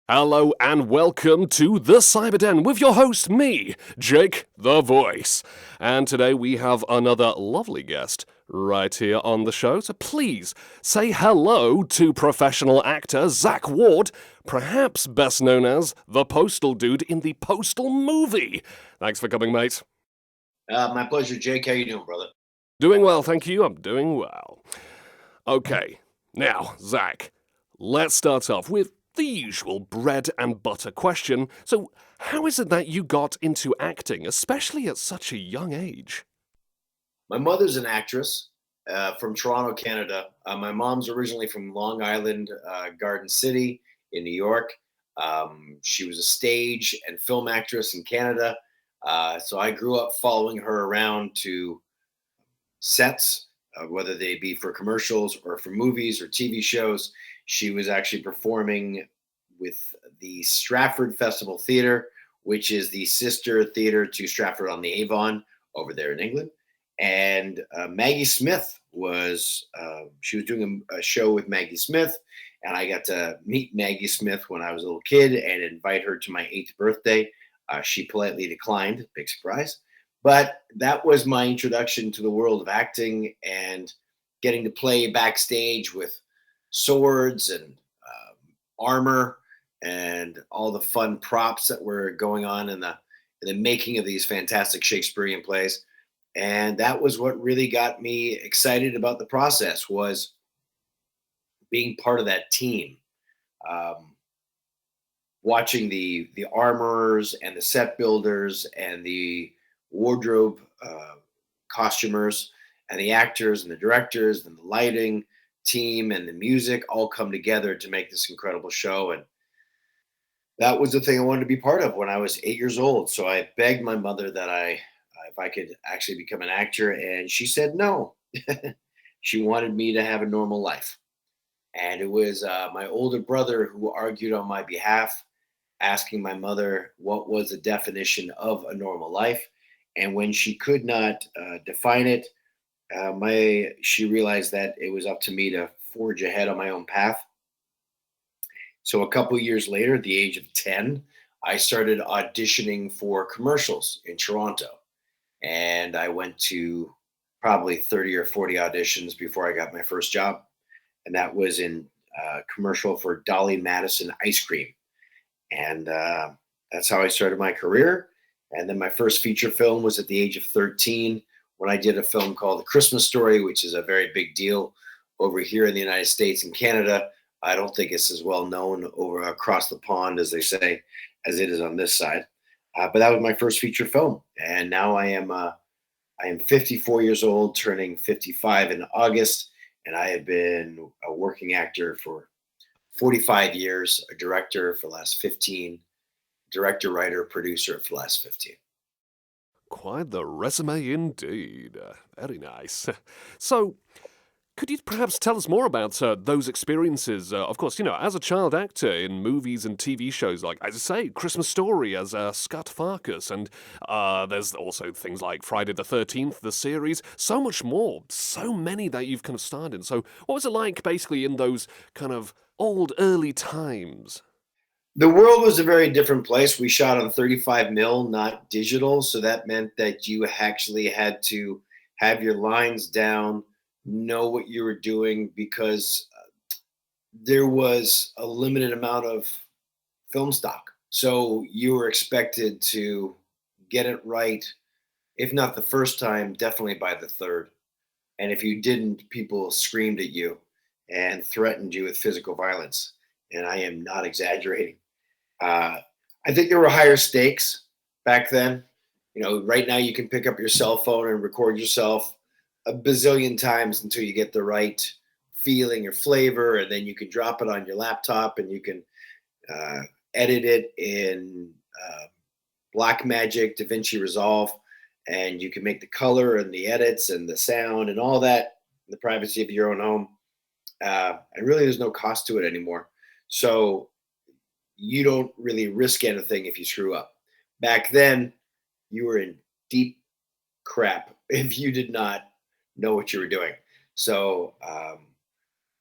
Hello and welcome to the Cyberden with your host, me, Jake the Voice. And today we have another lovely guest right here on the show. So please say hello to professional actor Zack Ward, perhaps best known as the Postal Dude in the Postal movie. Thanks for coming, mate. My pleasure, Jake. How you doing, brother? Doing well, thank you. I'm doing well. Okay, now, Zack, let's start off with the usual bread and butter question. So, how is it that you got into acting, especially at such a young age? My mother's an actress from Toronto, Canada. My mom's originally from Long Island, Garden City in New York. She was a stage and film actress in Canada. So I grew up following her around to sets, whether they be for commercials or for movies or TV shows. She was actually performing with the Stratford Festival Theatre, which is the sister theater to Stratford on the Avon over there in England. And Maggie Smith she was doing a show with Maggie Smith, and I got to meet Maggie Smith when I was a little kid and invite her to my 8th birthday. She politely declined, big surprise. But that was my introduction to the world of acting and getting to play backstage with swords and armor and all the fun props that were going on in the making of these fantastic Shakespearean plays. And that was what really got me excited about the process, was being part of that team. Um, Watching the armorers and the set builders and the wardrobe costumers and the actors and the directors and the lighting team and the music all come together to make this incredible show. And that was the thing I wanted to be part of when I was 8 years old. So I begged my mother that if I could actually become an actor, and she said no. She wanted me to have a normal life. And it was my older brother who argued on my behalf, asking my mother what was the definition of a normal life. And when she could not define it, she realized that it was up to me to forge ahead on my own path. So a couple years later, at the age of 10, I started auditioning for commercials in Toronto. And I went to probably 30 or 40 auditions before I got my first job. And that was in a commercial for Dolly Madison ice cream. And that's how I started my career. And then my first feature film was at the age of 13 when I did a film called The Christmas Story, which is a very big deal over here in the United States and Canada. I don't think it's as well known over across the pond, as they say, as it is on this side. But that was my first feature film, and now I am 54 years old, turning 55 in August, and I have been a working actor for 45 years, a director for the last 15, director, writer, producer for the last 15. Quite the resume indeed. Very nice. So, could you perhaps tell us more about those experiences? Of course, as a child actor in movies and TV shows like, as I say, Christmas Story as Scott Farkas, and there's also things like Friday the 13th, the series, so much more, so many that you've kind of starred in. So, what was it like basically in those kind of old, early times? The world was a very different place. We shot on 35 mil, not digital. So that meant that you actually had to have your lines down, know what you were doing, because there was a limited amount of film stock. So you were expected to get it right, if not the first time, definitely by the third. And if you didn't, people screamed at you and threatened you with physical violence. And I am not exaggerating. Uh, I think there were higher stakes back then. Right now you can pick up your cell phone and record yourself a bazillion times until you get the right feeling or flavor, and then you can drop it on your laptop and you can uh, edit it in Blackmagic, DaVinci Resolve, and you can make the color and the edits and the sound and all that in the privacy of your own home. And really, there's no cost to it anymore. So you don't really risk anything if you screw up. Back then, you were in deep crap if you did not know what you were doing. So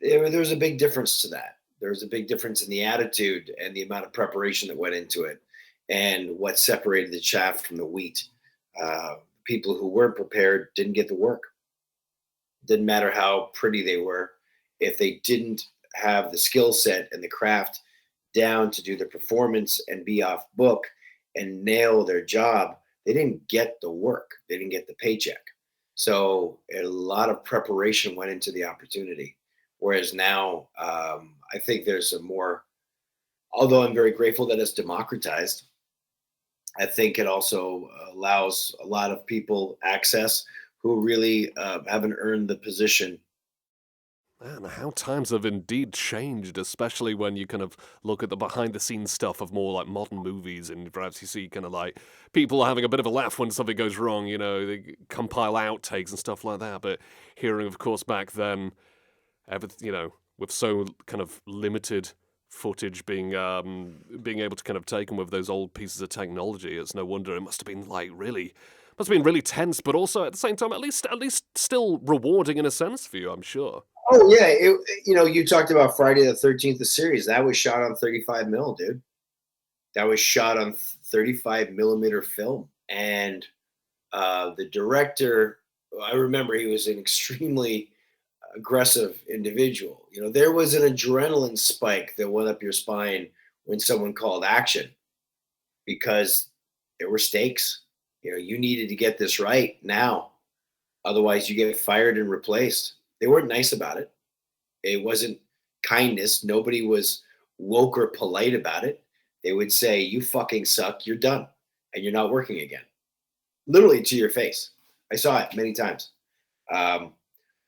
there was a big difference to that. There was a big difference in the attitude and the amount of preparation that went into it, and what separated the chaff from the wheat. People who weren't prepared didn't get the work. Didn't matter how pretty they were. If they didn't have the skill set and the craft down to do the performance and be off book and nail their job, they didn't get the work. They didn't get the paycheck. So a lot of preparation went into the opportunity. Whereas now, I think there's a more, although I'm very grateful that it's democratized, I think it also allows a lot of people access who really haven't earned the position. Man, how times have indeed changed, especially when you kind of look at the behind the scenes stuff of more like modern movies, and perhaps you see kind of like people having a bit of a laugh when something goes wrong, they compile outtakes and stuff like that. But hearing, of course, back then, with so kind of limited footage being able to kind of taken with those old pieces of technology, it's no wonder it must have been really tense, but also at the same time, at least still rewarding in a sense for you, I'm sure. Oh yeah, you talked about Friday the 13th, the series that was shot on 35 mil, dude. That was shot on 35 millimeter film, and the director, I remember he was an extremely aggressive individual. There was an adrenaline spike that went up your spine when someone called action because there were stakes. You needed to get this right now, otherwise you get fired and replaced. They weren't nice about it. It wasn't kindness. Nobody was woke or polite about it. They would say, "You fucking suck. You're done, and you're not working again." Literally to your face. I saw it many times. Um,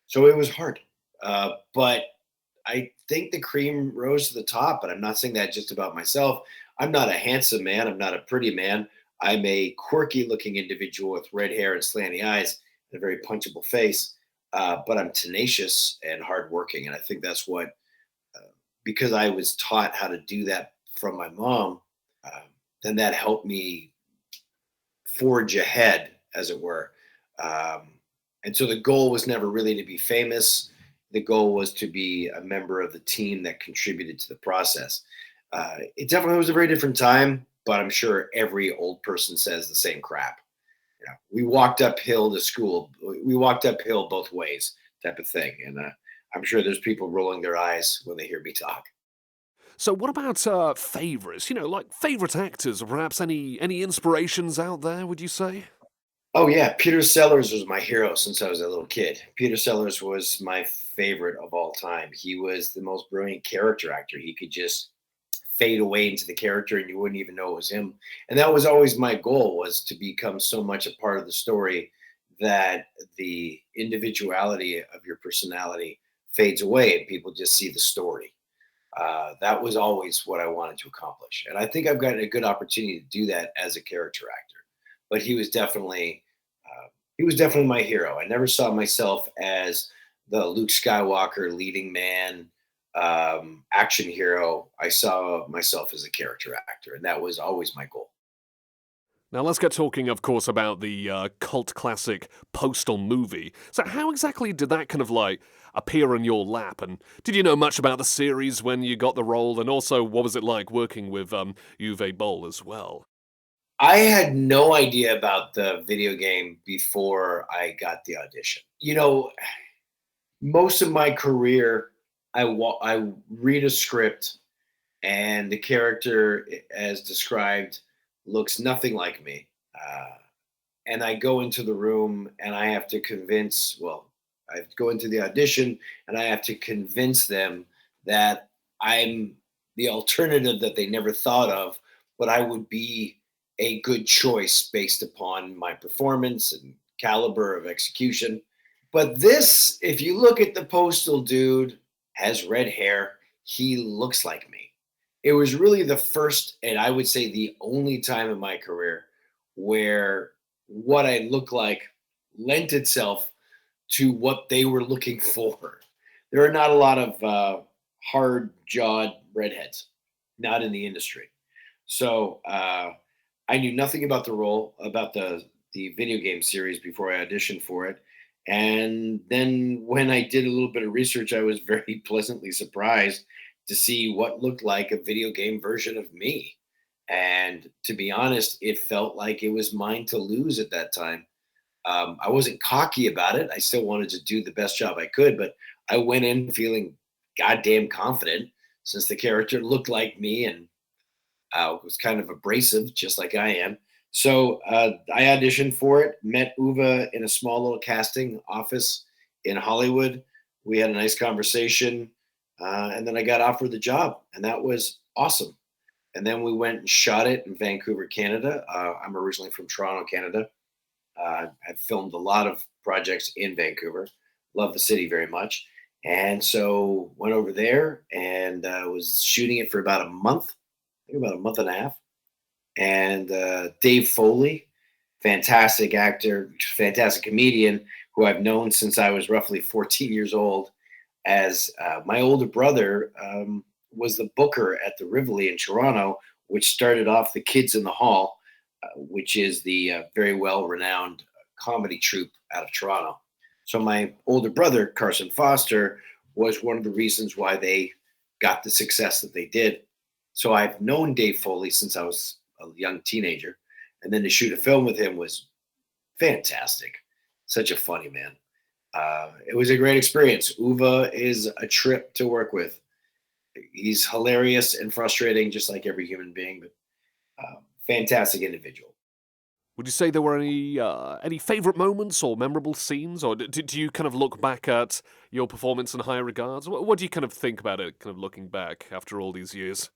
so it was hard. But I think the cream rose to the top. But I'm not saying that just about myself. I'm not a handsome man. I'm not a pretty man. I'm a quirky looking individual with red hair and slanty eyes and a very punchable face. But I'm tenacious and hardworking. And I think that's what, because I was taught how to do that from my mom, uh, then that helped me forge ahead, as it were. Um, and so the goal was never really to be famous. The goal was to be a member of the team that contributed to the process. It definitely was a very different time, but I'm sure every old person says the same crap. We walked uphill to school. We walked uphill both ways, type of thing. And I'm sure there's people rolling their eyes when they hear me talk. So, what about favorites? Like favorite actors, or perhaps any inspirations out there? Would you say? Oh yeah, Peter Sellers was my hero since I was a little kid. Peter Sellers was my favorite of all time. He was the most brilliant character actor. He could just fade away into the character and you wouldn't even know it was him. And that was always my goal, was to become so much a part of the story that the individuality of your personality fades away and people just see the story. That was always what I wanted to accomplish. And I think I've gotten a good opportunity to do that as a character actor. But he was definitely my hero. I never saw myself as the Luke Skywalker leading man, action hero. I saw myself as a character actor, and that was always my goal. Now, let's get talking, of course, about the cult classic Postal movie. So, how exactly did that kind of like appear in your lap? And did you know much about the series when you got the role? And also, what was it like working with Uwe Boll as well? I had no idea about the video game before I got the audition. Most of my career, I read a script and the character, as described, looks nothing like me. And I go into the room and I have to I go into the audition and I have to convince them that I'm the alternative that they never thought of, but I would be a good choice based upon my performance and caliber of execution. But this, if you look at the Postal Dude, has red hair. He looks like me. It was really the first, and I would say the only time in my career where what I look like lent itself to what they were looking for. There are not a lot of hard jawed redheads, not in the industry. So I knew nothing about the role, about the video game series before I auditioned for it. And then when I did a little bit of research, I was very pleasantly surprised to see what looked like a video game version of me. And to be honest, it felt like it was mine to lose at that time. I wasn't cocky about it. I still wanted to do the best job I could, but I went in feeling goddamn confident since the character looked like me and was kind of abrasive, just like I am. So I auditioned for it, met Uva in a small little casting office in Hollywood. We had a nice conversation, and then I got offered the job, and that was awesome. And then we went and shot it in Vancouver, Canada. I'm originally from Toronto, Canada. I've filmed a lot of projects in Vancouver. Love the city very much. And so went over there and was shooting it for about a month, I think about a month and a half. And Dave Foley, fantastic actor, fantastic comedian who I've known since I was roughly 14 years old. As my older brother was the booker at the Rivoli in Toronto, which started off the Kids in the Hall, which is the very well renowned comedy troupe out of Toronto. So my older brother, Carson Foster, was one of the reasons why they got the success that they did. So I've known Dave Foley since I was a young teenager. And then to shoot a film with him was fantastic. Such a funny man. It was a great experience. Uva is a trip to work with. He's hilarious and frustrating, just like every human being, but fantastic individual. Would you say there were any favorite moments or memorable scenes, or do you kind of look back at your performance in high regards? What do you kind of think about it, kind of looking back after all these years?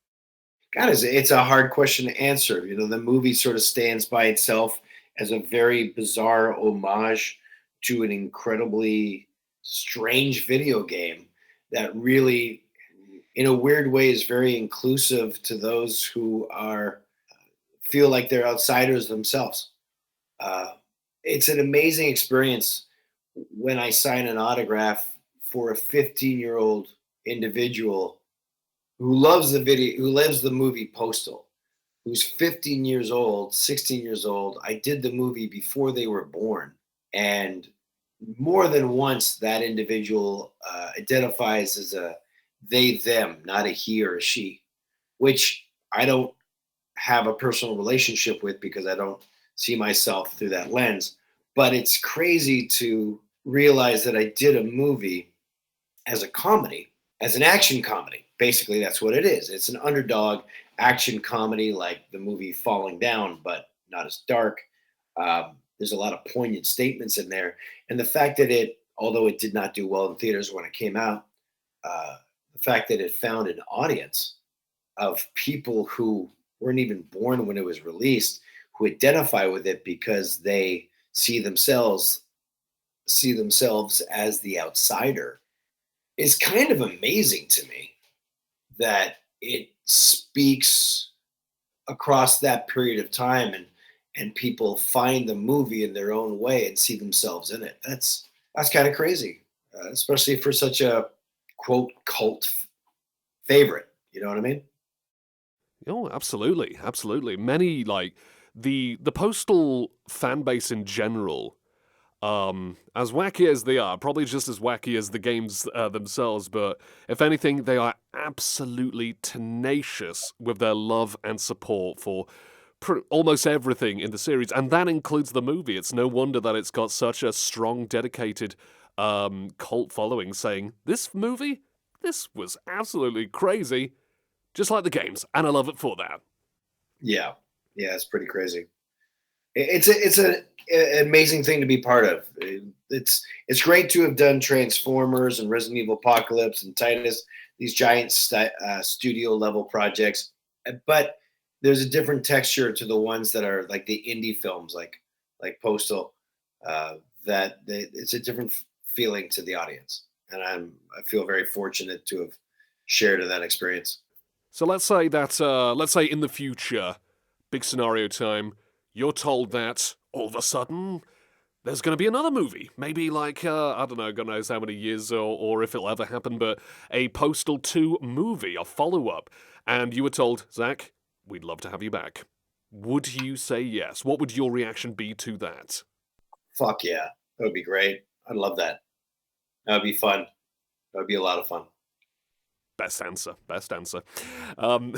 God, it's a hard question to answer. You know, the movie sort of stands by itself as a very bizarre homage to an incredibly strange video game that really, in a weird way, is very inclusive to those who are feel like they're outsiders themselves. Uh, it's an amazing experience when I sign an autograph for a 15-year-old individual who loves the video, who loves the movie Postal, who's 15 years old, 16 years old. I did the movie before they were born. And more than once, that individual identifies as a they, them, not a he or a she, which I don't have a personal relationship with because I don't see myself through that lens. But it's crazy to realize that I did a movie as a comedy, as an action comedy. Basically, that's what it is. It's an underdog action comedy like the movie Falling Down, but not as dark. There's a lot of poignant statements in there. And the fact that it, although it did not do well in theaters when it came out, the fact that it found an audience of people who weren't even born when it was released, who identify with it because they see themselves as the outsider is kind of amazing to me that it speaks across that period of time and people find the movie in their own way and see themselves in it. That's kind of crazy, especially for such a quote cult favorite. You know what I mean? Oh, absolutely, absolutely. Many like the postal fan base in general, as wacky as they are, probably just as wacky as the games themselves. But if anything, they are absolutely tenacious with their love and support for almost everything in the series, and that includes the movie. It's no wonder that it's got such a strong, dedicated cult following. Saying this movie, this was absolutely crazy, just like the games, and I love it for that. Yeah, yeah, it's pretty crazy. It's an amazing thing to be part of. It's great to have done Transformers and Resident Evil Apocalypse and Titus, these giant studio level projects, but there's a different texture to the ones that are like the indie films, like Postal. It's a different feeling to the audience, and I feel very fortunate to have shared in that experience. So let's say in the future, big scenario time, you're told that all of a sudden there's going to be another movie. Maybe like, I don't know, God knows how many years or if it'll ever happen, but a Postal 2 movie, a follow up. And you were told, Zach, we'd love to have you back. Would you say yes? What would your reaction be to that? Fuck yeah, that would be great. I'd love that. That would be fun. That would be a lot of fun. Best answer. Best answer. Um,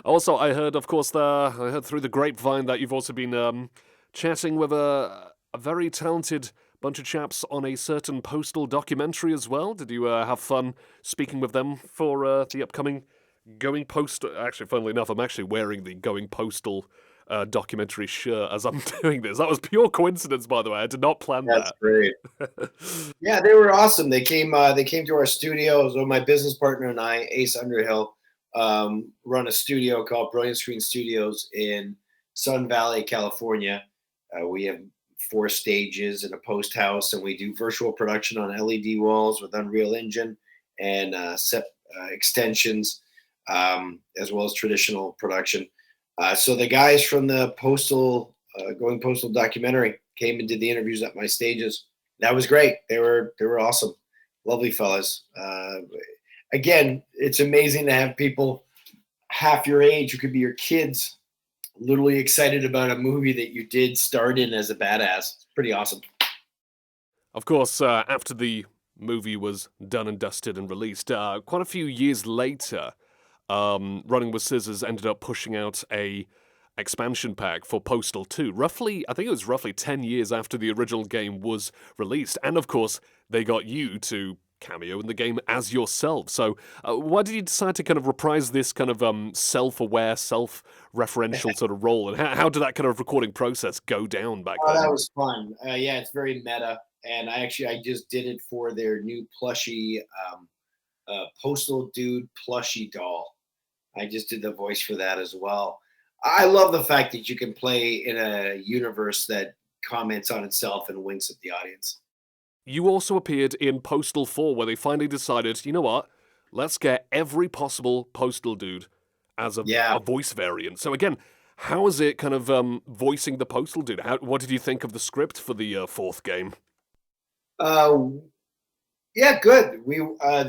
also, I heard, of course, I heard through the grapevine that you've also been chatting with a very talented bunch of chaps on a certain Postal documentary as well. Did you have fun speaking with them for the upcoming Going Postal? Actually, funnily enough, I'm actually wearing the Going Postal documentary shirt as I'm doing this. That was pure coincidence, by the way. I did not plan That's that. great. Yeah, they were awesome. They came. They came to our studio. So my business partner and I, Ace Underhill, run a studio called Brilliant Screen Studios in Sun Valley, California. We have 4 stages and a post house, and we do virtual production on LED walls with Unreal Engine and set extensions, as well as traditional production. So the guys from the Going Postal documentary came and did the interviews at my stages. That was great. They were awesome, lovely fellas. Again, it's amazing to have people half your age who could be your kids, literally excited about a movie that you did start in as a badass. It's pretty awesome. Of course, after the movie was done and dusted and released, quite a few years later, Running with Scissors ended up pushing out a expansion pack for Postal 2. I think it was roughly 10 years after the original game was released. And of course, they got you to cameo in the game as yourself. So why did you decide to kind of reprise this kind of self-aware, self-referential sort of role? And how did that kind of recording process go down back Oh, that then? was fun. Yeah, it's very meta. And I just did it for their new plushie, Postal Dude plushie doll. I just did the voice for that as well. I love the fact that you can play in a universe that comments on itself and winks at the audience. You also appeared in Postal 4, where they finally decided, you know what? Let's get every possible Postal Dude as Yeah. a voice variant. So again, how is it kind of voicing the Postal Dude? What did you think of the script for the fourth game? Uh, yeah, good.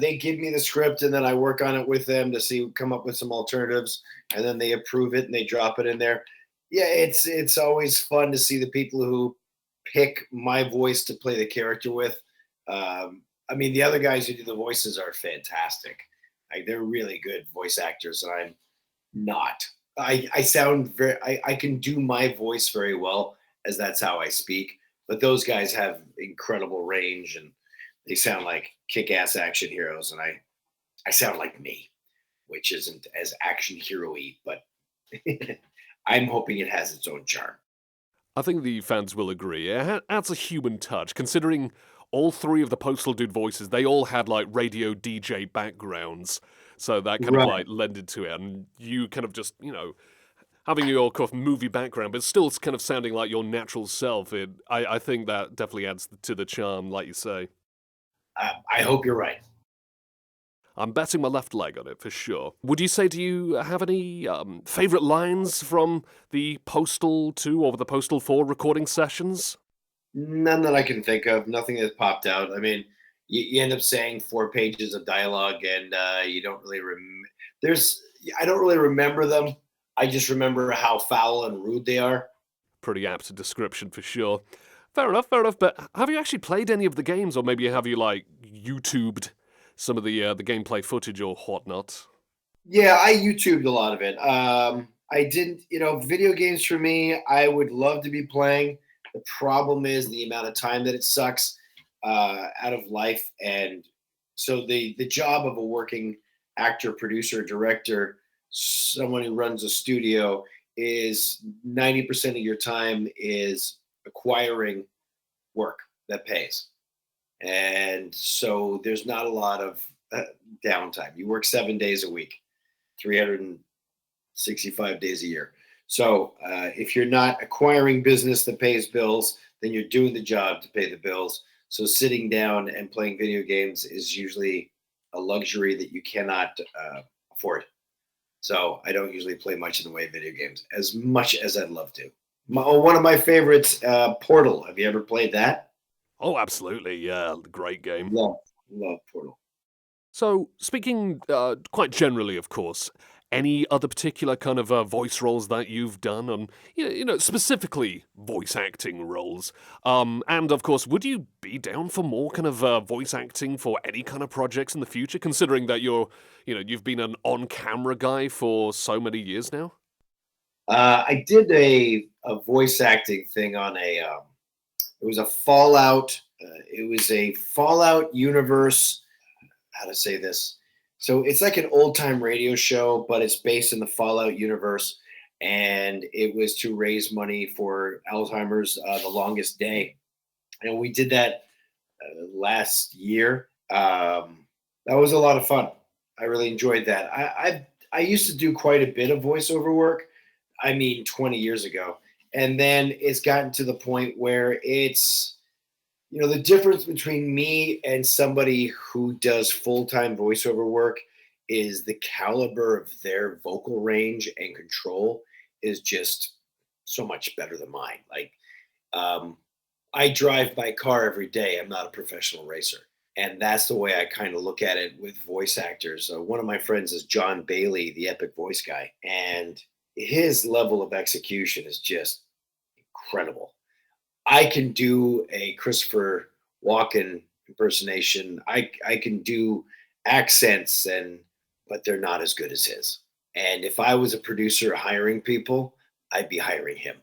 They give me the script and then I work on it with them to come up with some alternatives, and then they approve it and they drop it in there. Yeah, it's always fun to see the people who pick my voice to play the character with. I mean, the other guys who do the voices are fantastic. Like, they're really good voice actors, and I'm not. I sound I can do my voice very well, as that's how I speak. But those guys have incredible range, and they sound like kick-ass action heroes, and I sound like me, which isn't as action hero-y, but I'm hoping it has its own charm. I think the fans will agree. It adds a human touch, considering all three of the Postal Dude voices, they all had like radio DJ backgrounds. So that kind of Right. like lended to it. And you kind of just, having your kind of movie background, but still kind of sounding like your natural self. I think that definitely adds to the charm, like you say. I hope you're right. I'm betting my left leg on it for sure. Would you say, do you have any favorite lines from the Postal 2 or the Postal 4 recording sessions? None that I can think of. Nothing that popped out. I mean, you end up saying 4 pages of dialogue, and you don't really there's I don't really remember them. I just remember how foul and rude they are. Pretty apt description for sure. Fair enough, fair enough. But have you actually played any of the games, or maybe have you like YouTubed some of the gameplay footage or whatnot? Yeah, I YouTubed a lot of it. I didn't, video games for me, I would love to be playing. The problem is the amount of time that it sucks out of life. And so the job of a working actor, producer, director, someone who runs a studio, is 90% of your time is acquiring work that pays. And so there's not a lot of downtime. You work 7 days a week, 365 days a year. So if you're not acquiring business that pays bills, then you're doing the job to pay the bills. So sitting down and playing video games is usually a luxury that you cannot afford. So I don't usually play much in the way of video games, as much as I'd love to. One of my favorites, Portal. Have you ever played that? Oh, absolutely. Yeah, great game. Love Portal. So, speaking quite generally, of course, any other particular kind of voice roles that you've done, specifically voice acting roles? And of course, would you be down for more kind of voice acting for any kind of projects in the future, considering that you've been an on-camera guy for so many years now? I did a voice acting thing on it was a Fallout. It was a Fallout universe. How to say this? So it's like an old time radio show, but it's based in the Fallout universe, and it was to raise money for Alzheimer's, the longest day, and we did that last year. That was a lot of fun. I really enjoyed that. I used to do quite a bit of voiceover work. I mean, 20 years ago, and then it's gotten to the point where it's the difference between me and somebody who does full-time voiceover work is the caliber of their vocal range and control is just so much better than mine. Like, um, I drive my car every day. I'm not a professional racer. And that's the way I kind of look at it with voice actors. One of my friends is John Bailey, the epic voice guy. And his level of execution is just incredible. I can do a Christopher Walken impersonation. I can do accents but they're not as good as his. And if I was a producer hiring people, I'd be hiring him.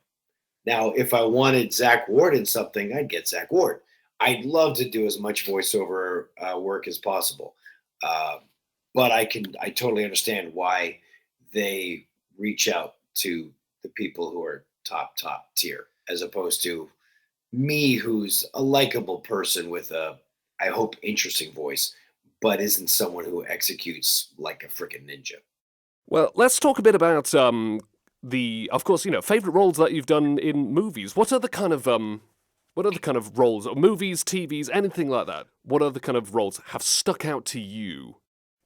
Now, if I wanted Zack Ward in something, I'd get Zack Ward. I'd love to do as much voiceover work as possible, uh, but I totally understand why they reach out to the people who are top tier, as opposed to me, who's a likable person with a, I hope, interesting voice, but isn't someone who executes like a freaking ninja. Well, let's talk a bit about of course, favorite roles that you've done in movies. What other kind of roles, or movies, TVs, anything like that? What other kind of roles have stuck out to you?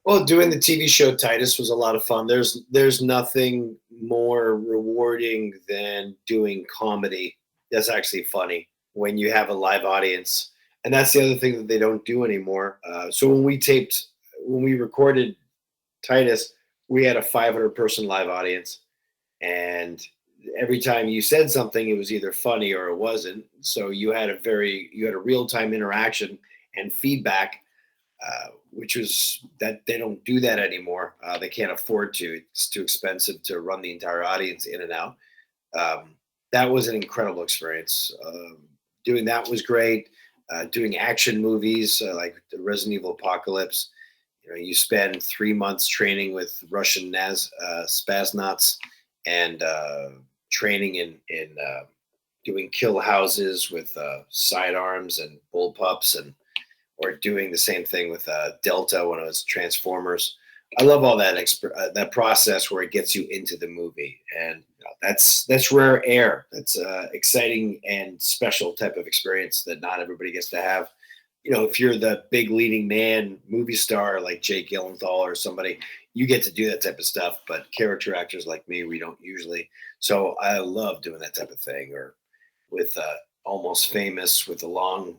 Well, doing the TV show Titus was a lot of fun. There's nothing more rewarding than doing comedy that's actually funny when you have a live audience, and that's the other thing that they don't do anymore. So when we recorded Titus, we had a 500-person live audience, and every time you said something, it was either funny or it wasn't. So you had a real time interaction and feedback, which was that they don't do that anymore. They can't afford to. It's too expensive to run the entire audience in and out. That was an incredible experience. Doing that was great. Doing action movies like the Resident Evil Apocalypse. You spend 3 months training with Russian spaznauts and training in doing kill houses with sidearms and bullpups, and or doing the same thing with Delta when it was Transformers. I love all that process where it gets you into the movie, and that's rare air. That's exciting and special type of experience that not everybody gets to have. If you're the big leading man movie star like Jake Gyllenhaal or somebody, you get to do that type of stuff. But character actors like me, we don't usually. So I love doing that type of thing. Or with Almost Famous with the long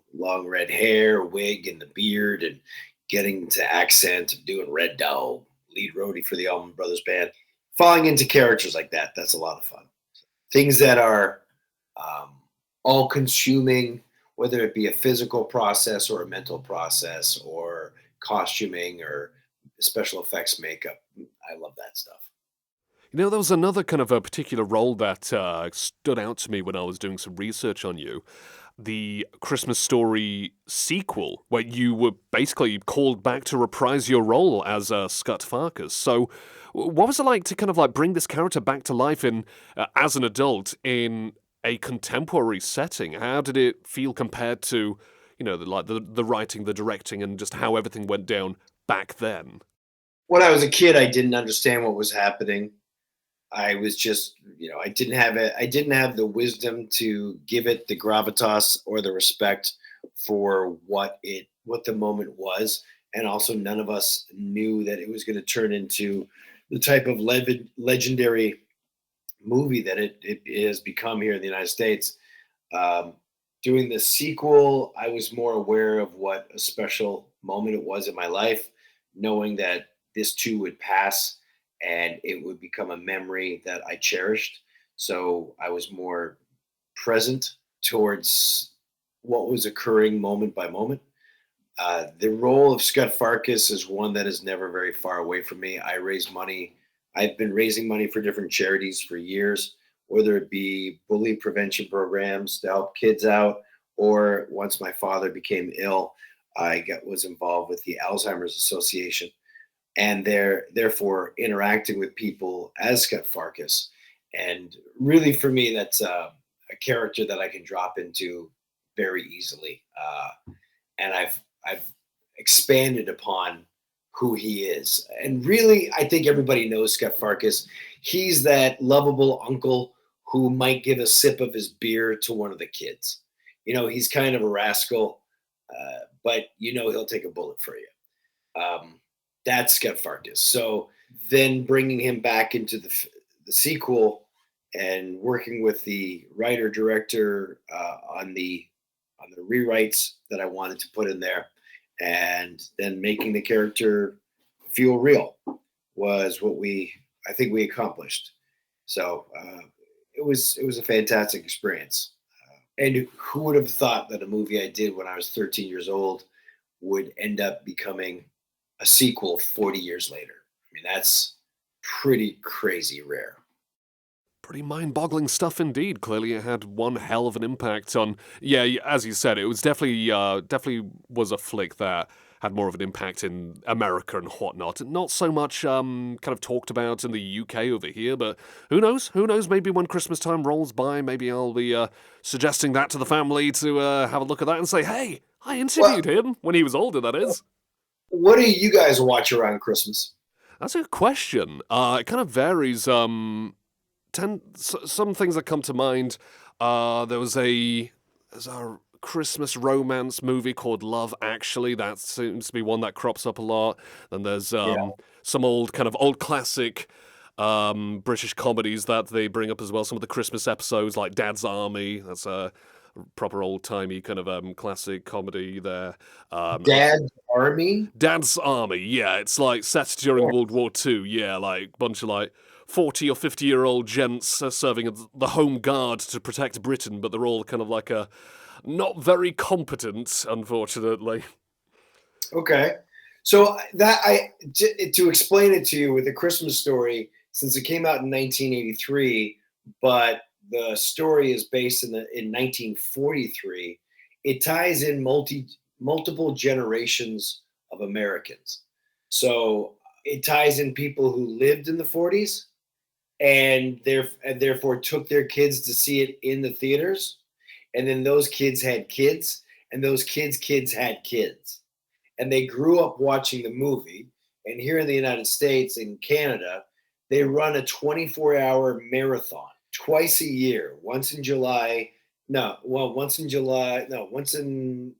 red hair, wig, and the beard, and getting to accent and doing Red Dog, lead roadie for the Allman Brothers Band. Falling into characters like that's a lot of fun. Things that are all consuming, whether it be a physical process or a mental process or costuming or special effects makeup. I love that stuff. There was another kind of a particular role that stood out to me when I was doing some research on you. The Christmas Story sequel, where you were basically called back to reprise your role as Scut Farkas. So, what was it like to kind of like bring this character back to life as an adult in a contemporary setting? How did it feel compared to, the writing, the directing, and just how everything went down back then? When I was a kid, I didn't understand what was happening. I was just, I didn't have it. I didn't have the wisdom to give it the gravitas or the respect for what the moment was, and also none of us knew that it was going to turn into the type of legendary movie that it has become here in the United States. Um, Doing the sequel, I was more aware of what a special moment it was in my life, knowing that this too would pass, and it would become a memory that I cherished. So I was more present towards what was occurring moment by moment. The role of Scott Farkas is one that is never very far away from me. I raise money. I've been raising money for different charities for years, whether it be bully prevention programs to help kids out, or once my father became ill, was involved with the Alzheimer's Association, and therefore interacting with people as Scott Farkas. And really, for me, that's a character that I can drop into very easily. And I've expanded upon who he is. And really, I think everybody knows Scott Farkas. He's that lovable uncle who might give a sip of his beer to one of the kids. He's kind of a rascal, but he'll take a bullet for you. That's Scott Farkas. So then bringing him back into the sequel and working with the writer director on the rewrites that I wanted to put in there, and then making the character feel real was what I think we accomplished. So it was a fantastic experience. And who would have thought that a movie I did when I was 13 years old would end up becoming a sequel 40 years later? I mean, that's pretty crazy rare. Pretty mind-boggling stuff indeed. Clearly, it had one hell of an impact on. Yeah, as you said, it was definitely was a flick that had more of an impact in America and whatnot. Not so much kind of talked about in the UK over here, but who knows? Who knows? Maybe when Christmas time rolls by, maybe I'll be suggesting that to the family to have a look at that and say, "Hey, I Well, interviewed him when he was older." That is. what do you guys watch around Christmas? That's a good question. It kind of varies. Some things that come to mind. There's a Christmas romance movie called Love Actually. That seems to be one that crops up a lot. Then there's Yeah, some old classic British comedies that they bring up as well. Some of the Christmas episodes like Dad's Army. That's a proper old timey kind of classic comedy there. Dad's Army. Dad's Army, yeah, it's like set during World War II, yeah, like bunch of like 40 or 50-year-old gents serving as the home guard to protect Britain, but they're all kind of like a not very competent, unfortunately. Okay. So to explain it to you with a Christmas Story, since it came out in 1983, but the story is based in 1943, it ties in multiple generations of Americans. So it ties in people who lived in the 40s and therefore took their kids to see it in the theaters, and then those kids had kids, and those kids had kids, and they grew up watching the movie. And here in the United States and Canada, they run a 24-hour marathon twice a year. Once in July, no, well, once in July, no, once in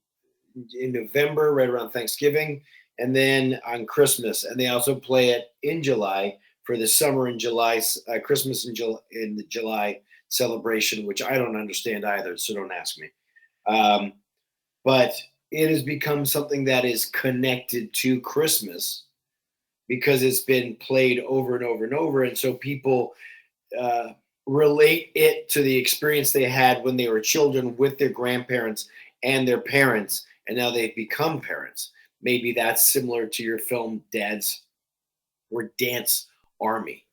November, right around Thanksgiving, and then on Christmas. And they also play it in July for the summer and July, Christmas in the July celebration, which I don't understand either. So don't ask me. Um, but it has become something that is connected to Christmas because it's been played over and over and over. And so people uh, relate it to the experience they had when they were children with their grandparents and their parents, and now they've become parents. Maybe that's similar to your film Dad's or Dance Army.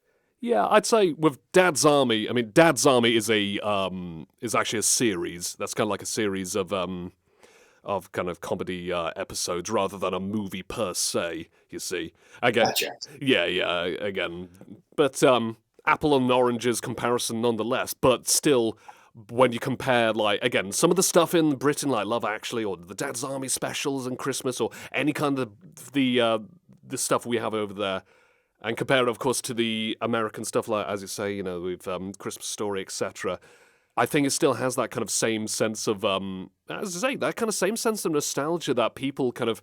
Yeah, I'd say with Dad's Army, I mean Dad's Army is actually a series. That's kind of like a series of kind of comedy episodes rather than a movie per se. You see, again, Gotcha. yeah, again, but apple and oranges comparison nonetheless. But still, when you compare, like again, some of the stuff in Britain, like Love Actually, or the Dad's Army specials and Christmas, or any kind of the stuff we have over there. And compare it, of course, to the American stuff, like as you say, with Christmas Story, etc. I think it still has that kind of same sense of, as I say, that kind of same sense of nostalgia that people kind of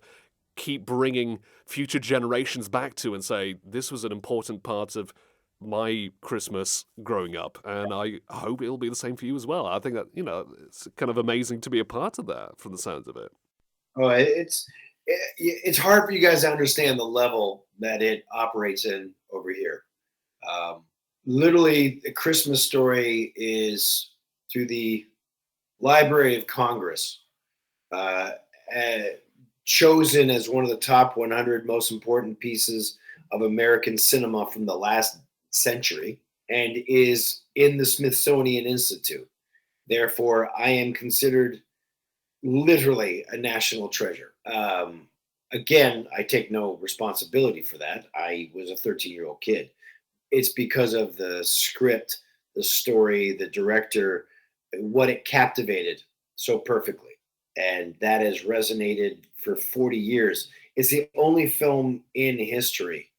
keep bringing future generations back to and say, this was an important part of my Christmas growing up, and I hope it'll be the same for you as well. I think that, it's kind of amazing to be a part of that from the sounds of it. Oh, it's hard for you guys to understand the level that it operates in over here. Um, Literally, the Christmas Story is through the Library of Congress, uh, uh, chosen as one of the top 100 most important pieces of American cinema from the last century, and is in the Smithsonian Institute. Therefore, I am considered literally a national treasure. Again, I take no responsibility for that. I was a 13-year-old kid. It's because of the script, the story, the director, what it captivated so perfectly. And that has resonated for 40 years. It's the only film in history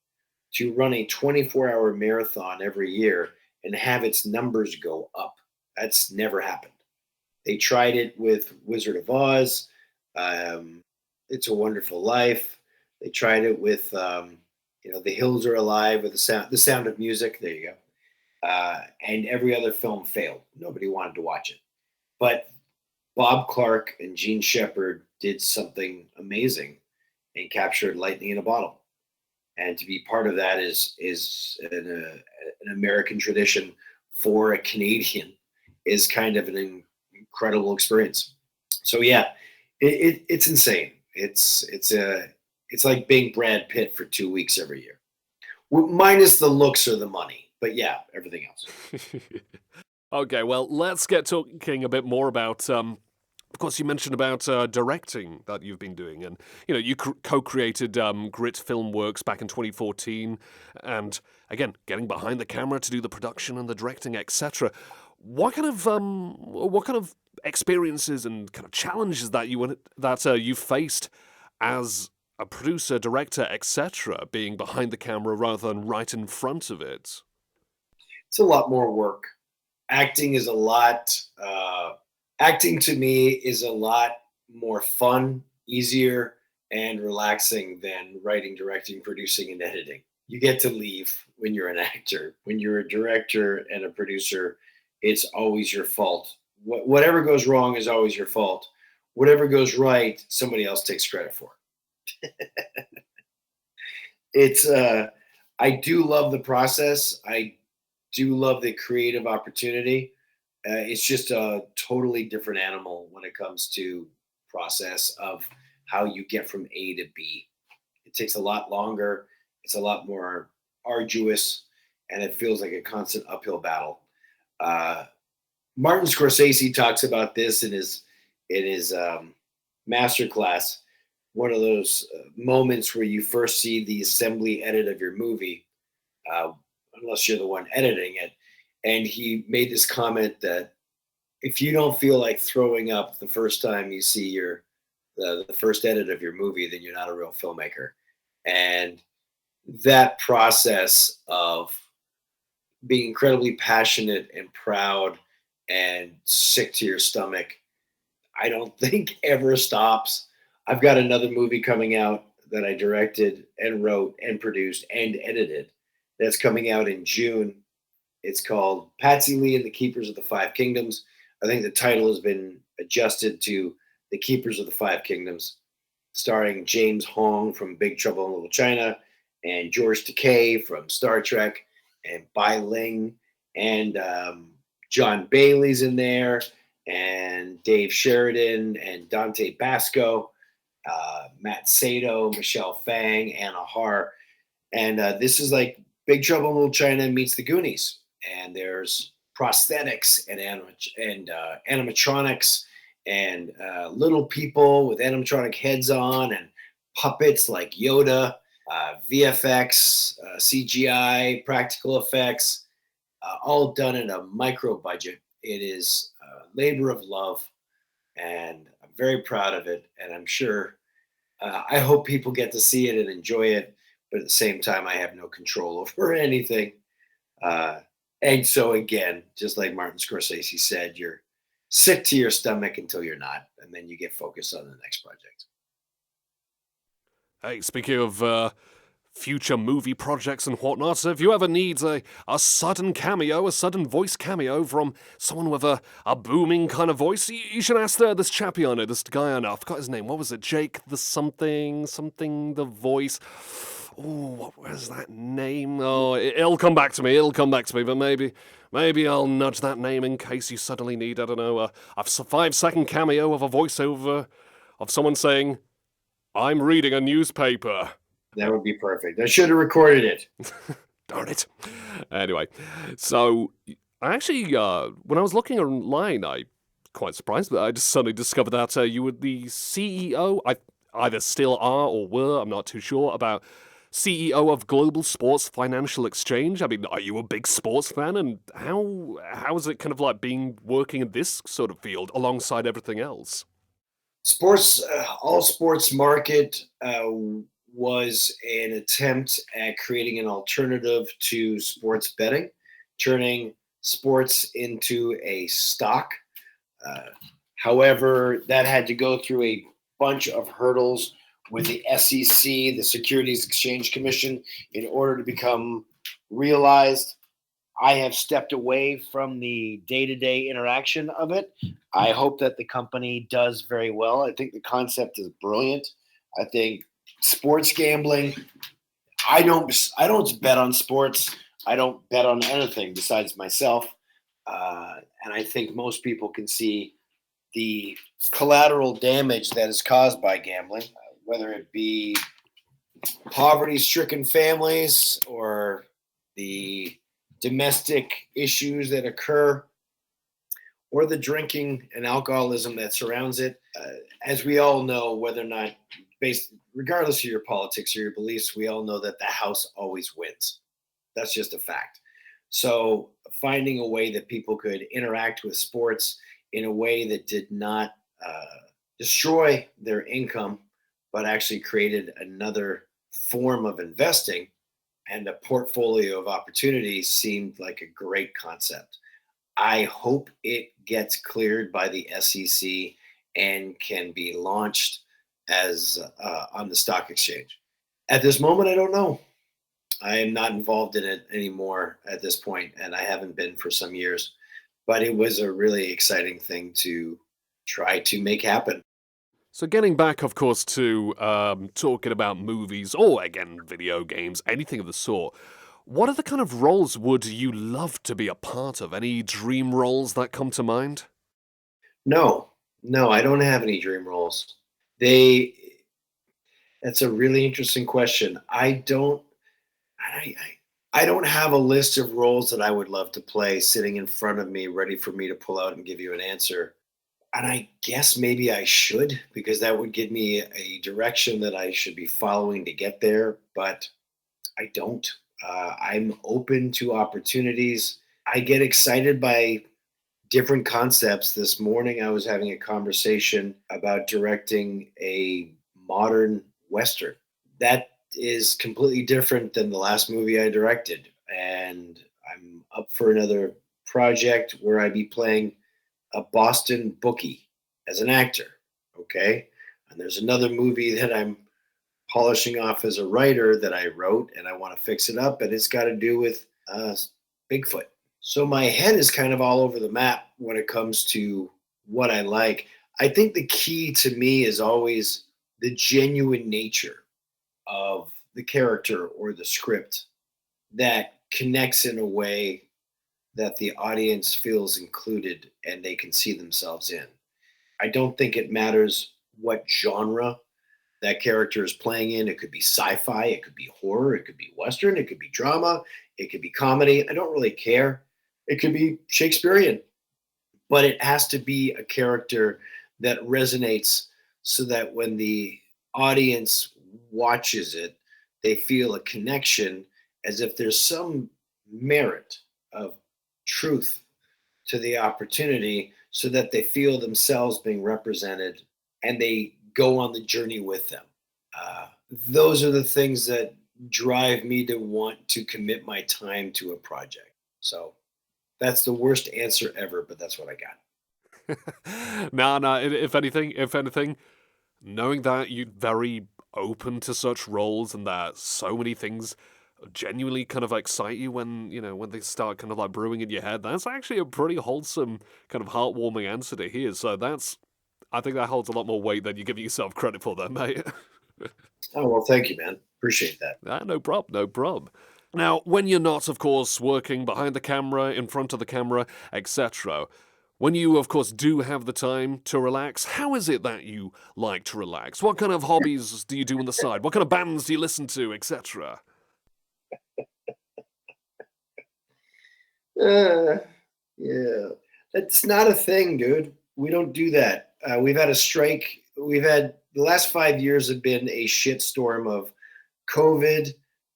to run a 24-hour marathon every year and have its numbers go up. That's never happened. They tried it with Wizard of Oz, um, It's a Wonderful Life. They tried it with, The Hills Are Alive, or The Sound of Music. There you go. And every other film failed. Nobody wanted to watch it. But Bob Clark and Gene Shepard did something amazing and captured lightning in a bottle. And to be part of that is an American tradition for a Canadian is kind of an incredible experience. So yeah, it's insane. It's like being Brad Pitt for 2 weeks every year, minus the looks or the money. But yeah, everything else. Okay, well, let's get talking a bit more about. Of course, you mentioned about directing that you've been doing, and you co-created Grit Filmworks back in 2014, and again, getting behind the camera to do the production and the directing, etc. What kind of experiences and kind of challenges you faced as a producer, director, etc., being behind the camera rather than right in front of it? It's a lot more work. Acting is a lot. Acting to me is a lot more fun, easier, and relaxing than writing, directing, producing, and editing. You get to leave when you're an actor. When you're a director and a producer, it's always your fault. Whatever goes wrong is always your fault. Whatever goes right, somebody else takes credit for. It's I do love the process. I do love the creative opportunity. It's just a totally different animal when it comes to process of how you get from A to B. It takes a lot longer. It's a lot more arduous, and it feels like a constant uphill battle. Uh, Martin Scorsese talks about this in his master class. One of those moments where you first see the assembly edit of your movie, uh, unless you're the one editing it. And he made this comment that if you don't feel like throwing up the first time you see the first edit of your movie, then you're not a real filmmaker. And that process of being incredibly passionate and proud and sick to your stomach, I don't think ever stops. I've got another movie coming out that I directed and wrote and produced and edited that's coming out in June. It's called Patsy Lee and the Keepers of the Five Kingdoms. I think the title has been adjusted to The Keepers of the Five Kingdoms, starring James Hong from Big Trouble in Little China and George Takei from Star Trek and Bai Ling and John Bailey's in there and Dave Sheridan and Dante Basco, Matt Sato, Michelle Fang, Anna Har. And this is like Big Trouble in Little China meets the Goonies. And there's prosthetics and animatronics and little people with animatronic heads on and puppets like Yoda, VFX, CGI, practical effects, all done in a micro budget. It is a labor of love, and I'm very proud of it. And I'm sure, I hope people get to see it and enjoy it. But at the same time, I have no control over anything. Uh, and so, again, just like Martin Scorsese said, you're sick to your stomach until you're not, and then you get focused on the next project. Hey, speaking of future movie projects and whatnot, if you ever need a sudden cameo, a sudden voice cameo from someone with a booming kind of voice, you should ask this chappie I know, this guy I know. I forgot his name. What was it? Jake the something the voice. what was that name? Oh, it'll come back to me. It'll come back to me. But maybe I'll nudge that name in case you suddenly need, I don't know, a 5-second cameo of a voiceover of someone saying, "I'm reading a newspaper." That would be perfect. I should have recorded it. Darn it. Anyway, so I actually, when I was looking online, I quite surprised, but I just suddenly discovered that you were the CEO. I either still are or were. I'm not too sure about CEO of Global Sports Financial Exchange. I mean, are you a big sports fan? And how is it kind of like being working in this sort of field alongside everything else? Sports, all sports market was an attempt at creating an alternative to sports betting, turning sports into a stock. Uh, However, that had to go through a bunch of hurdles with the SEC, the Securities Exchange Commission, in order to become realized. I have stepped away from the day to day interaction of it. I hope that the company does very well. I think the concept is brilliant. I think sports gambling, I don't bet on sports. I don't bet on anything besides myself. And I think most people can see the collateral damage that is caused by gambling, whether it be poverty stricken families or the domestic issues that occur or the drinking and alcoholism that surrounds it. As we all know, whether or not, regardless of your politics or your beliefs, we all know that the house always wins. That's just a fact. So, finding a way that people could interact with sports in a way that did not destroy their income, but actually created another form of investing and a portfolio of opportunities seemed like a great concept. I hope it gets cleared by the SEC and can be launched as on the stock exchange. At this moment, I don't know. I am not involved in it anymore at this point, and I haven't been for some years. But it was a really exciting thing to try to make happen. So, getting back, of course, to talking about movies or, again, video games, anything of the sort, what are the kind of roles would you love to be a part of? Any dream roles that come to mind? No, no, I don't have any dream roles. They. That's a really interesting question. I don't have a list of roles that I would love to play sitting in front of me, ready for me to pull out and give you an answer. And I guess maybe I should, because that would give me a direction that I should be following to get there. But I don't. I'm open to opportunities. I get excited by different concepts. This morning, I was having a conversation about directing a modern Western. That is completely different than the last movie I directed. And I'm up for another project where I'd be playing a Boston bookie as an actor. Okay. And there's another movie that I'm polishing off as a writer that I wrote, and I want to fix it up. And it's got to do with Bigfoot. So my head is kind of all over the map when it comes to what I like. I think the key to me is always the genuine nature of the character or the script that connects in a way that the audience feels included and they can see themselves in. I don't think it matters what genre that character is playing in. It could be sci-fi, it could be horror, it could be western, it could be drama, it could be comedy. I don't really care. It could be Shakespearean, but it has to be a character that resonates so that when the audience watches it, they feel a connection as if there's some merit of truth to the opportunity so that they feel themselves being represented and they go on the journey with them. Those are the things that drive me to want to commit my time to a project. So that's the worst answer ever, but that's what I got. No, no. If anything, knowing that you're very open to such roles and that so many things genuinely kind of excite you when when they start kind of like brewing in your head, that's actually a pretty wholesome, kind of heartwarming answer to hear. So I think that holds a lot more weight than you give yourself credit for, there, mate. Oh, well, thank you, man. Appreciate that. No prob, no prob. Now, when you're not, of course, working behind the camera, in front of the camera, etc., when you, of course, do have the time to relax, how is it that you like to relax? What kind of hobbies do you do on the side? What kind of bands do you listen to, etc.? Uh, yeah, that's not a thing, dude. We don't do that. We've had a strike. We've had the last 5 years have been a shitstorm of COVID,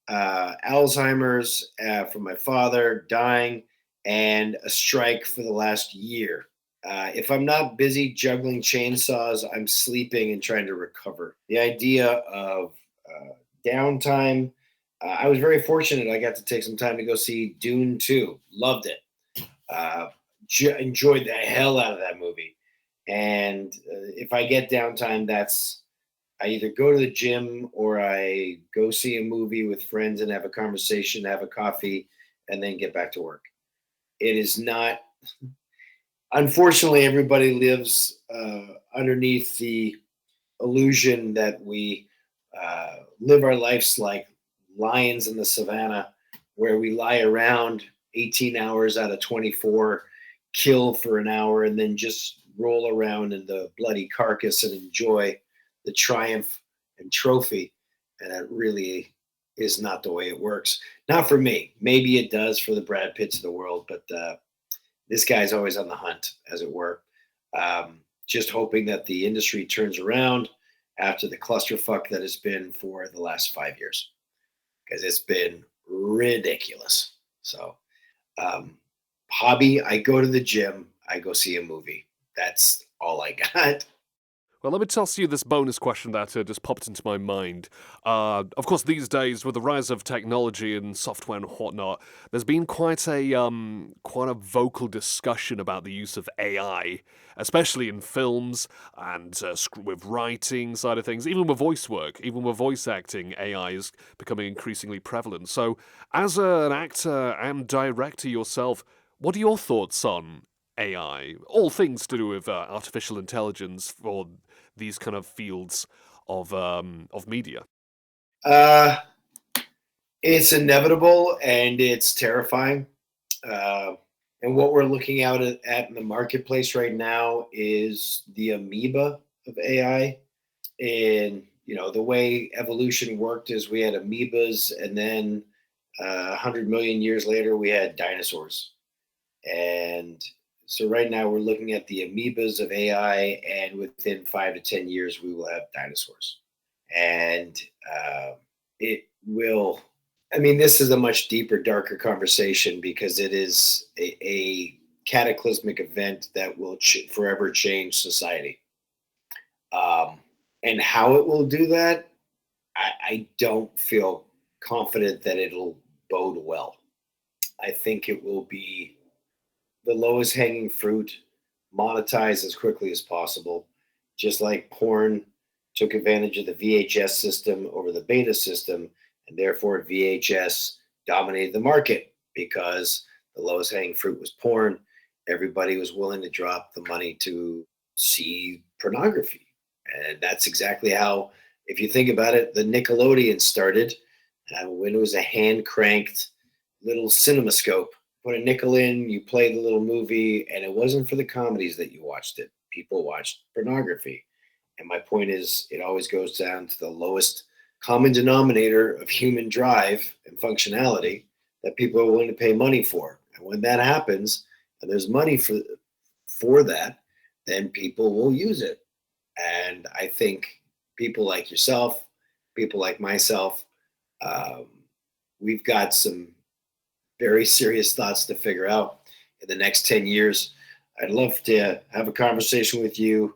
Alzheimer's from my father dying, and a strike for the last year. If I'm not busy juggling chainsaws, I'm sleeping and trying to recover. The idea of downtime. I was very fortunate. I got to take some time to go see Dune 2. Loved it. Uh, Enjoyed the hell out of that movie. And if I get downtime, that's I either go to the gym or I go see a movie with friends and have a conversation, have a coffee, and then get back to work. It is not, unfortunately, everybody lives underneath the illusion that we live our lives like lions in the savannah, where we lie around 18 hours out of 24, kill for an hour, and then just roll around in the bloody carcass and enjoy the triumph and trophy. And that really is not the way it works. Not for me. Maybe it does for the Brad Pitts of the world, but this guy's always on the hunt, as it were. Just hoping that the industry turns around after the clusterfuck that has been for the last 5 years, because it's been ridiculous. So, um, hobby, I go to the gym, I go see a movie. That's all I got. Well, let me toss you this bonus question that just popped into my mind. Of course, these days, with the rise of technology and software and whatnot, there's been quite a vocal discussion about the use of AI, especially in films and with writing side of things, even with voice work, even with voice acting. AI is becoming increasingly prevalent. So, as an actor and director yourself, what are your thoughts on AI, all things to do with artificial intelligence for these kind of fields of media? Uh, it's inevitable and it's terrifying. Uh, and what we're looking at in the marketplace right now is the amoeba of AI. And the way evolution worked is we had amoebas, and then 100 million years later we had dinosaurs. And so right now we're looking at the amoebas of AI, and within 5 to 10 years we will have dinosaurs. And it will. I mean, this is a much deeper, darker conversation because it is a cataclysmic event that will forever change society. Um, and how it will do that, I don't feel confident that it'll bode well. I think it will be the lowest hanging fruit, monetize as quickly as possible, just like porn took advantage of the VHS system over the beta system, and therefore VHS dominated the market because the lowest hanging fruit was porn. Everybody was willing to drop the money to see pornography. And that's exactly how, if you think about it, the Nickelodeon started when it was a hand cranked little cinemascope. Put a nickel in, you play the little movie, and it wasn't for the comedies that you watched it. People watched pornography. And my point is, it always goes down to the lowest common denominator of human drive and functionality that people are willing to pay money for. And when that happens, and there's money for that, then people will use it. And I think people like yourself, people like myself, um, we've got some very serious thoughts to figure out in the next 10 years. I'd love to have a conversation with you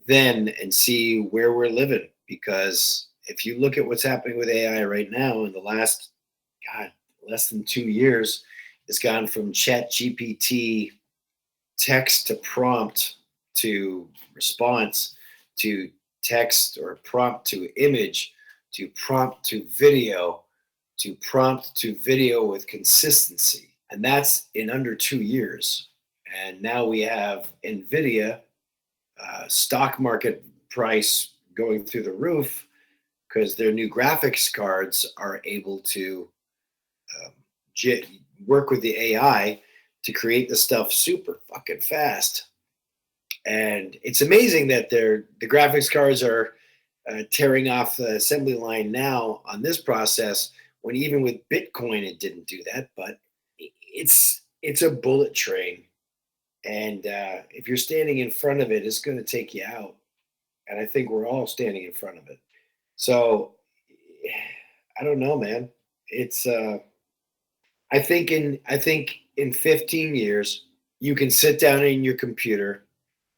then and see where we're living. Because if you look at what's happening with AI right now, in the last, God, less than 2 years, it's gone from chat GPT text to prompt to response to text or prompt to image to prompt to video to prompt to video with consistency. And that's in under 2 years. And now we have NVIDIA stock market price going through the roof, because their new graphics cards are able to um, work with the AI to create the stuff super fucking fast. And it's amazing that the graphics cards are tearing off the assembly line now on this process, when even with Bitcoin it didn't do that. But it's a bullet train, and if you're standing in front of it, it's going to take you out. And I think we're all standing in front of it. So I don't know, man. It's I think in 15 years you can sit down in your computer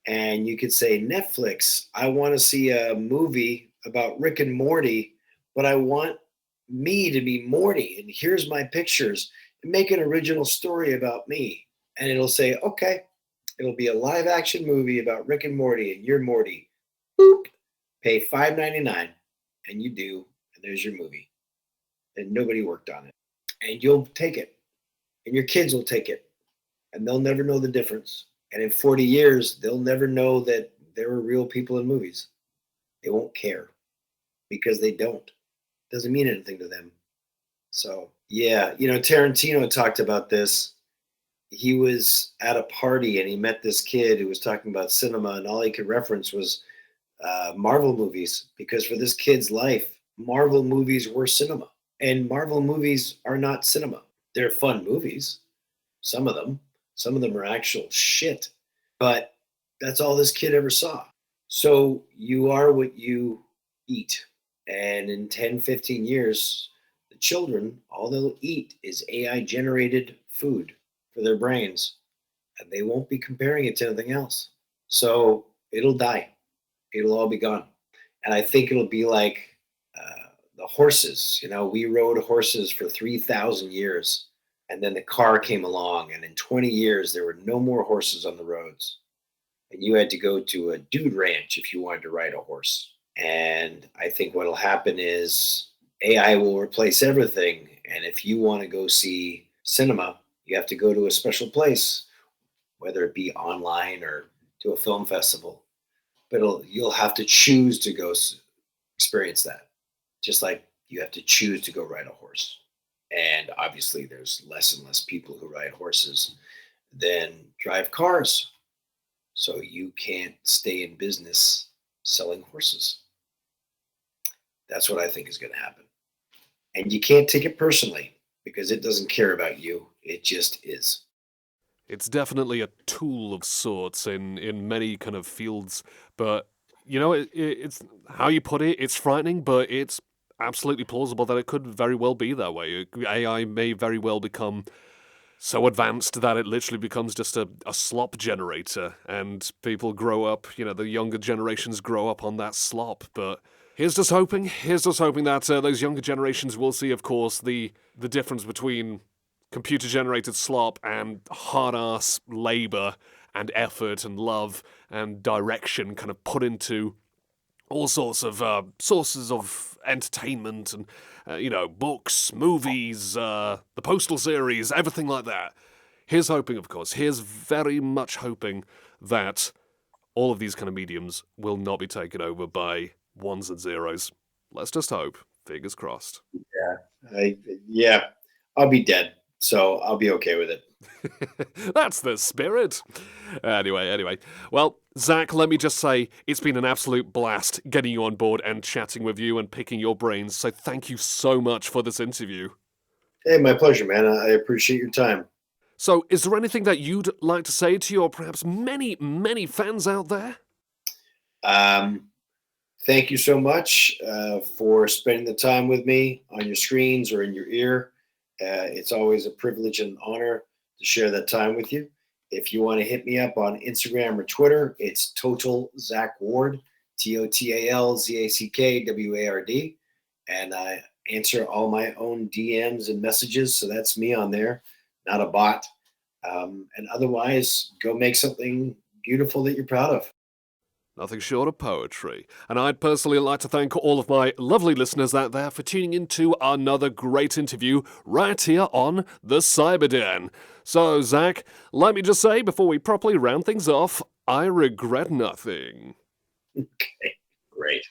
and you could say, Netflix, I want to see a movie about Rick and Morty, but I want me to be Morty, and here's my pictures, and make an original story about me. And it'll say, okay, it'll be a live action movie about Rick and Morty, and you're Morty. Boop. Pay $5.99, and you do, and there's your movie. And nobody worked on it. And you'll take it, and your kids will take it, and they'll never know the difference. And in 40 years, they'll never know that there were real people in movies. They won't care because they don't. Doesn't mean anything to them. So, yeah, Tarantino talked about this. He was at a party and he met this kid who was talking about cinema, and all he could reference was Marvel movies, because for this kid's life, Marvel movies were cinema. And Marvel movies are not cinema. They're fun movies, some of them. Some of them are actual shit, but that's all this kid ever saw. So you are what you eat. And in 10, 15 years, the children, all they'll eat is AI generated food for their brains, and they won't be comparing it to anything else. So it'll die. It'll all be gone. And I think it'll be like the horses. We rode horses for 3,000 years. And then the car came along, and in 20 years, there were no more horses on the roads. And you had to go to a dude ranch if you wanted to ride a horse. And I think what'll happen is AI will replace everything. And if you want to go see cinema, you have to go to a special place, whether it be online or to a film festival. But you'll have to choose to go experience that, just like you have to choose to go ride a horse. And obviously, there's less and less people who ride horses than drive cars. So you can't stay in business selling horses. That's what I think is going to happen. And you can't take it personally because it doesn't care about you. It just is. It's definitely a tool of sorts in many kind of fields, but it's how you put it. It's frightening, but it's absolutely plausible that it could very well be that way. AI may very well become so advanced that it literally becomes just a slop generator, and people grow up, the younger generations grow up on that slop. But here's just hoping that those younger generations will see, of course, the difference between computer-generated slop and hard-ass labor and effort and love and direction kind of put into all sorts of sources of entertainment and, books, movies, the Postal series, everything like that. Here's hoping, of course, here's very much hoping that all of these kind of mediums will not be taken over by ones and zeros. Let's just hope. Fingers crossed. Yeah, I'll be dead, so I'll be okay with it. That's the spirit. Anyway. Well, Zack, let me just say, it's been an absolute blast getting you on board and chatting with you and picking your brains. So thank you so much for this interview. Hey, my pleasure, man. I appreciate your time. So is there anything that you'd like to say to your perhaps many, many fans out there? Thank you so much for spending the time with me on your screens or in your ear. It's always a privilege and honor to share that time with you. If you want to hit me up on Instagram or Twitter, it's Total Zack Ward, TOTALZACKWARD. And I answer all my own DMs and messages. So that's me on there, not a bot. And otherwise, go make something beautiful that you're proud of. Nothing short of poetry. And I'd personally like to thank all of my lovely listeners out there for tuning in to another great interview right here on The Cyberden. So, Zack, let me just say before we properly round things off, I regret nothing. Okay, great.